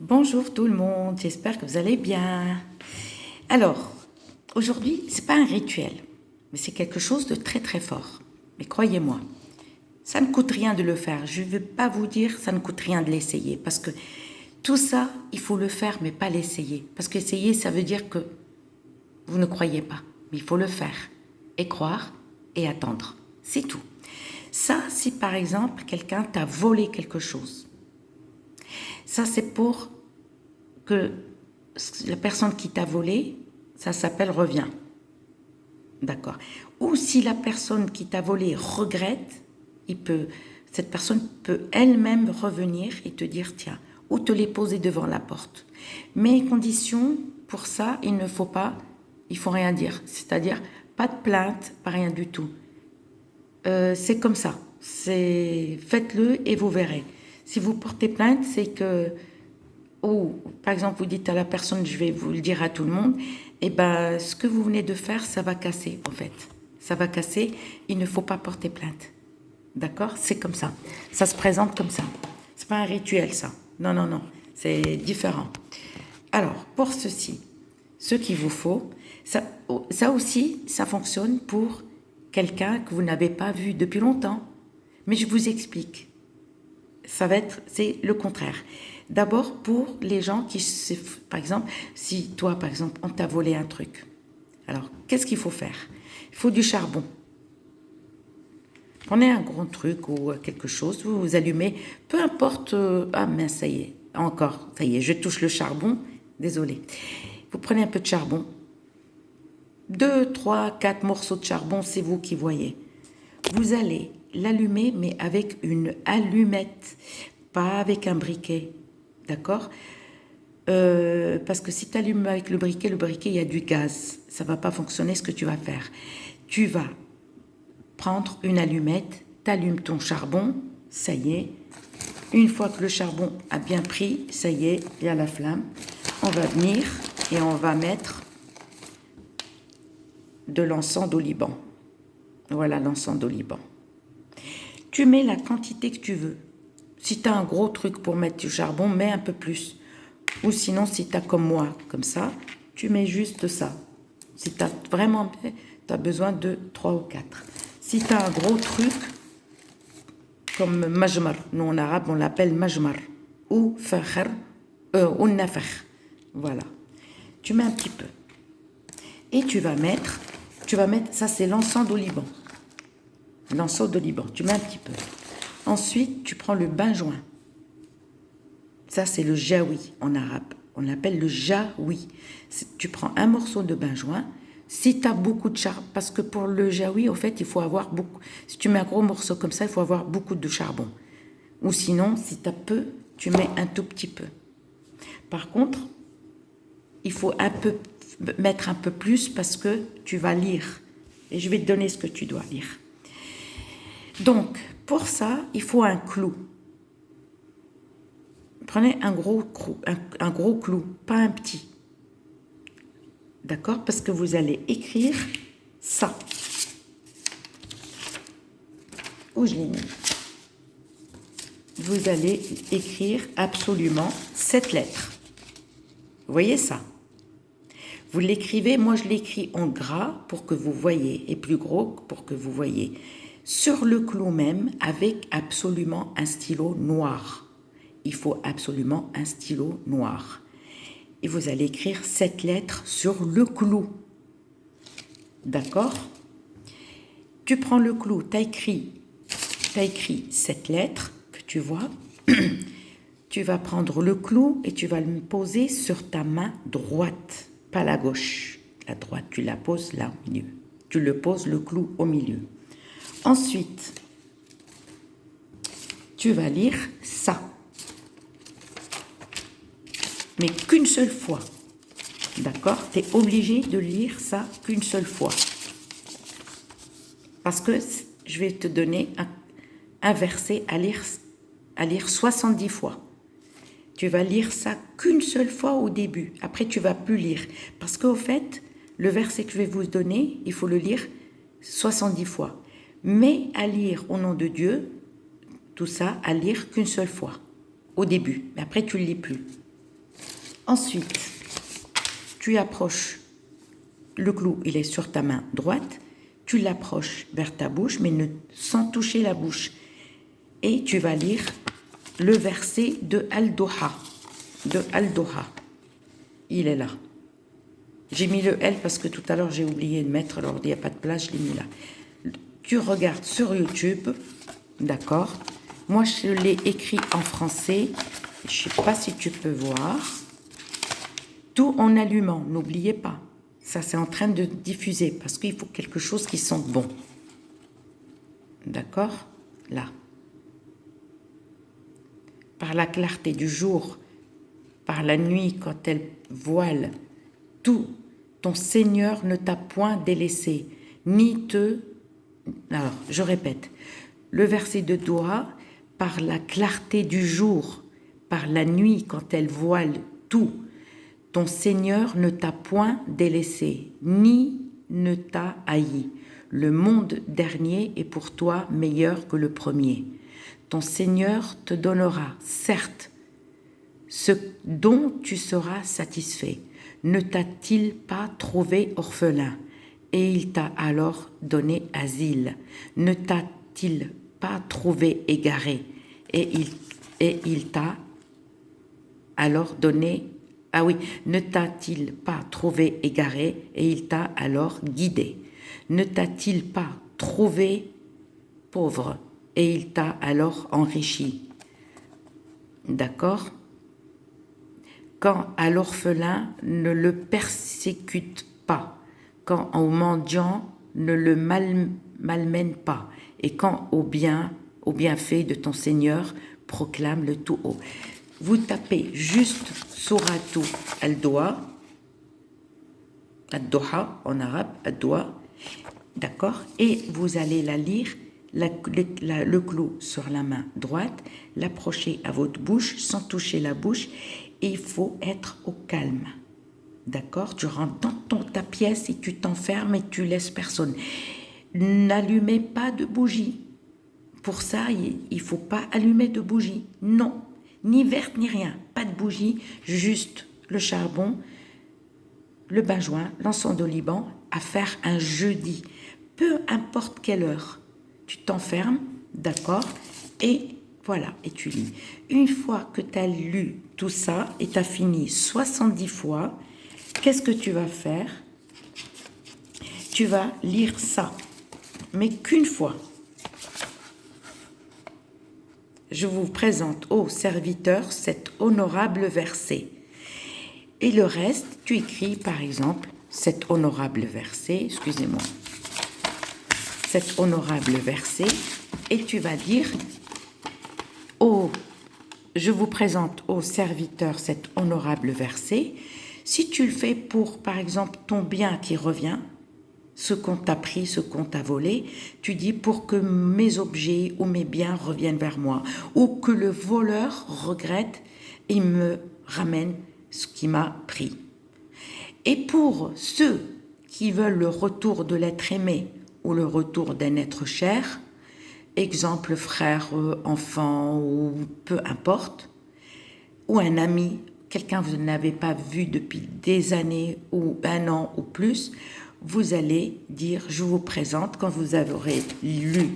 Bonjour tout le monde, j'espère que vous allez bien. Alors, aujourd'hui, c'est pas un rituel, mais c'est quelque chose de très très fort. Mais croyez-moi, ça ne coûte rien de le faire. Je ne veux pas vous dire ça ne coûte rien de l'essayer, parce que tout ça, il faut le faire, mais pas l'essayer. Parce qu'essayer, ça veut dire que vous ne croyez pas, mais il faut le faire et croire et attendre. C'est tout. Ça, si par exemple quelqu'un t'a volé quelque chose, ça c'est pour que la personne qui t'a volé, ça s'appelle revient. D'accord. Ou si la personne qui t'a volé regrette, cette personne peut elle-même revenir et te dire tiens, ou te les poser devant la porte. Mais condition, pour ça, il faut rien dire. C'est-à-dire, pas de plainte, pas rien du tout. C'est comme ça. Faites-le et vous verrez. Si vous portez plainte, c'est que ou par exemple vous dites à la personne je vais vous le dire à tout le monde, et ben ce que vous venez de faire ça va casser en fait, ça va casser, il ne faut pas porter plainte, d'accord, c'est comme ça se présente comme ça, c'est pas un rituel ça, non non non, c'est différent. Alors pour ceci, ce qu'il vous faut, ça aussi ça fonctionne pour quelqu'un que vous n'avez pas vu depuis longtemps, mais je vous explique, c'est le contraire. D'abord pour les gens par exemple, si toi, par exemple, on t'a volé un truc. Alors, qu'est-ce qu'il faut faire? Il faut du charbon. Prenez un gros truc ou quelque chose, vous allumez, peu importe. Ah, mais ça y est, encore, ça y est, je touche le charbon, désolé. Vous prenez un peu de charbon, 2, 3, 4 morceaux de charbon, c'est vous qui voyez. Vous allez l'allumer, mais avec une allumette, pas avec un briquet. D'accord? Parce que si tu allumes avec le briquet, il y a du gaz. Ça ne va pas fonctionner ce que tu vas faire. Tu vas prendre une allumette, tu allumes ton charbon, ça y est. Une fois que le charbon a bien pris, ça y est, il y a la flamme. On va venir et on va mettre de l'encens d'oliban. Voilà l'encens d'oliban. Tu mets la quantité que tu veux. Si tu as un gros truc pour mettre du charbon, mets un peu plus. Ou sinon, si tu as comme moi, comme ça, tu mets juste ça. Si tu as vraiment besoin de 3 ou 4. Si tu as un gros truc, comme majmar, nous en arabe on l'appelle majmar, ou fakhr, ou nafakh. Voilà. Tu mets un petit peu. Et ça c'est l'encens d'oliban. L'encens d'oliban, tu mets un petit peu. Ensuite, tu prends le benjoin. Ça, c'est le jaoui en arabe. On l'appelle le jaoui. Tu prends un morceau de benjoin. Si tu as beaucoup de charbon, parce que pour le jaoui, en fait, il faut avoir beaucoup. Si tu mets un gros morceau comme ça, il faut avoir beaucoup de charbon. Ou sinon, si tu as peu, tu mets un tout petit peu. Par contre, il faut mettre un peu plus parce que tu vas lire. Et je vais te donner ce que tu dois lire. Donc, pour ça, il faut un clou. Prenez un gros clou, pas un petit. D'accord? Parce que vous allez écrire ça. Où je l'ai mis? Vous allez écrire absolument cette lettre. Vous voyez ça? Vous l'écrivez, moi je l'écris en gras pour que vous voyez, et plus gros pour que vous voyez. Sur le clou même, avec absolument un stylo noir. Il faut absolument un stylo noir. Et vous allez écrire cette lettre sur le clou. D'accord? Tu prends le clou, tu as écrit cette lettre que tu vois. Tu vas prendre le clou et tu vas le poser sur ta main droite, pas la gauche. La droite, tu la poses là au milieu. Tu le poses le clou au milieu. Ensuite, tu vas lire ça. Mais qu'une seule fois. D'accord? Tu es obligé de lire ça qu'une seule fois. Parce que je vais te donner un verset à lire 70 fois. Tu vas lire ça qu'une seule fois au début. Après, tu vas plus lire. Parce qu'au fait, le verset que je vais vous donner, il faut le lire 70 fois. Mais à lire au nom de Dieu, tout ça, à lire qu'une seule fois. Au début. Mais après, tu ne le lis plus. Ensuite, tu approches, le clou, il est sur ta main droite, tu l'approches vers ta bouche, mais sans toucher la bouche. Et tu vas lire le verset de Al-Doha. Il est là. J'ai mis le L parce que tout à l'heure j'ai oublié de mettre, alors il n'y a pas de place, je l'ai mis là. Tu regardes sur YouTube, d'accord? Moi je l'ai écrit en français, je ne sais pas si tu peux voir. Tout en allumant, n'oubliez pas. Ça c'est en train de diffuser parce qu'il faut quelque chose qui sente bon. D'accord? Là. Par la clarté du jour, par la nuit quand elle voile, tout, ton Seigneur ne t'a point délaissé, ni te... Alors, je répète, le verset de Doha, par la clarté du jour, par la nuit quand elle voile tout, ton Seigneur ne t'a point délaissé, ni ne t'a haï. Le monde dernier est pour toi meilleur que le premier. Ton Seigneur te donnera, certes, ce dont tu seras satisfait. Ne t'a-t-il pas trouvé orphelin, et il t'a alors donné asile? Ne t'a-t-il pas trouvé égaré, et il t'a alors donné... Ah oui, ne t'a-t-il pas trouvé égaré, et il t'a alors guidé? Ne t'a-t-il pas trouvé pauvre, et il t'a alors enrichi? D'accord? Quand à l'orphelin ne le persécute pas, quand au mendiant ne le malmène pas, et quand au bienfait de ton Seigneur proclame le tout haut. Vous tapez juste Sourate Al-Doha, Ad-Doha en arabe, Ad-Doha, d'accord? Et vous allez la lire, le clou sur la main droite, l'approcher à votre bouche sans toucher la bouche, et il faut être au calme. D'accord? Tu rentres dans ta pièce et tu t'enfermes et tu laisses personne. N'allumez pas de bougie. Pour ça, il ne faut pas allumer de bougie. Non, ni verte ni rien. Pas de bougie, juste le charbon, le bain-joint, l'encens de Liban, à faire un jeudi. Peu importe quelle heure. Tu t'enfermes, d'accord? Et voilà, et tu lis. Une fois que tu as lu tout ça et tu as fini 70 fois, qu'est-ce que tu vas faire? Tu vas lire ça, mais qu'une fois. Je vous présente, ô serviteur, cet honorable verset. Et le reste, tu écris par exemple cet honorable verset, excusez-moi, cet honorable verset, et tu vas dire, ô, je vous présente, ô serviteur, cet honorable verset. Si tu le fais pour, par exemple, ton bien qui revient, ce qu'on t'a pris, ce qu'on t'a volé, tu dis pour que mes objets ou mes biens reviennent vers moi, ou que le voleur regrette et me ramène ce qui m'a pris. Et pour ceux qui veulent le retour de l'être aimé ou le retour d'un être cher, exemple frère, enfant ou peu importe, ou un ami, quelqu'un que vous n'avez pas vu depuis des années ou un an ou plus, vous allez dire, je vous présente, quand vous aurez lu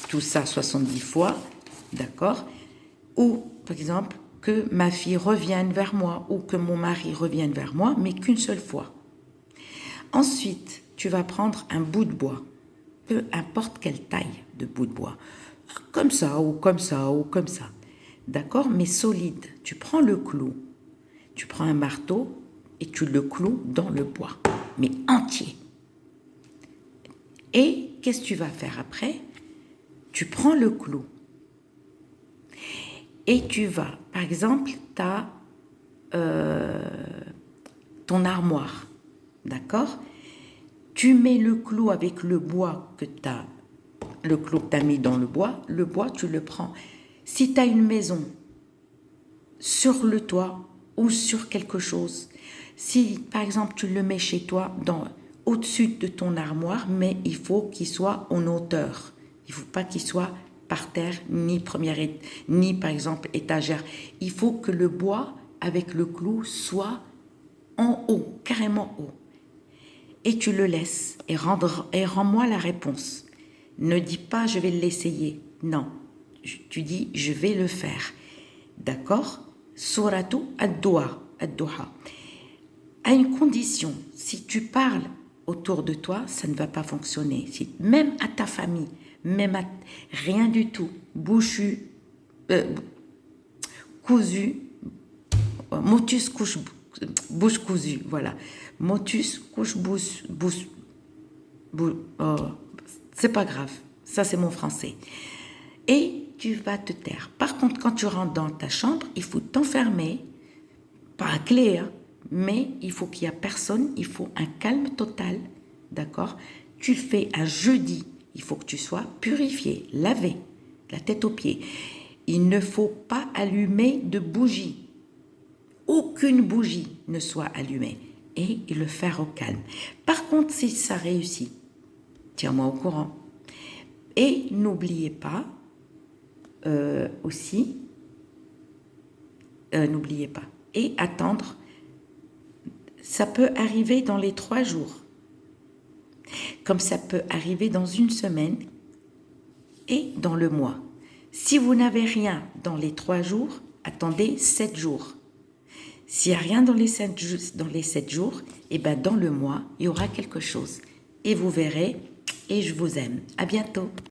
tout ça 70 fois, d'accord? Ou, par exemple, que ma fille revienne vers moi ou que mon mari revienne vers moi, mais qu'une seule fois. Ensuite, tu vas prendre un bout de bois, peu importe quelle taille de bout de bois, comme ça ou comme ça ou comme ça, d'accord? Mais solide. Tu prends le clou, tu prends un marteau et tu le cloues dans le bois, mais entier. Et qu'est-ce que tu vas faire après? Tu prends le clou et tu vas, par exemple, tu as ton armoire, d'accord? Tu mets le clou avec le bois que tu as, le clou que tu as mis dans le bois, tu le prends. Si tu as une maison, sur le toit ou sur quelque chose, si par exemple tu le mets chez toi au-dessus de ton armoire, mais il faut qu'il soit en hauteur. Il ne faut pas qu'il soit par terre, ni par exemple étagère. Il faut que le bois avec le clou, soit en haut, carrément haut. Et tu le laisses et rends-moi la réponse. Ne dis pas je vais l'essayer. Non, tu dis je vais le faire. D'accord? Suratu ad-Duha. À une condition, si tu parles autour de toi, ça ne va pas fonctionner. Même à ta famille, même à rien du tout, cousu, motus couche bouche cousue, voilà. Motus couche bouche, c'est pas grave, ça c'est mon français. Et tu vas te taire. Par contre, quand tu rentres dans ta chambre, il faut t'enfermer, pas à clé, hein, mais il faut qu'il n'y ait personne, il faut un calme total, d'accord? Tu le fais un jeudi, il faut que tu sois purifié, lavé, la tête aux pieds. Il ne faut pas allumer de bougie. Aucune bougie ne soit allumée et le faire au calme. Par contre, si ça réussit, tiens-moi au courant. Et n'oubliez pas n'oubliez pas. Et attendre, ça peut arriver dans les 3 jours, comme ça peut arriver dans une semaine et dans le mois. Si vous n'avez rien dans les 3 jours, attendez 7 jours. S'il n'y a rien dans les 7 jours, et ben dans le mois, il y aura quelque chose. Et vous verrez, et je vous aime. À bientôt.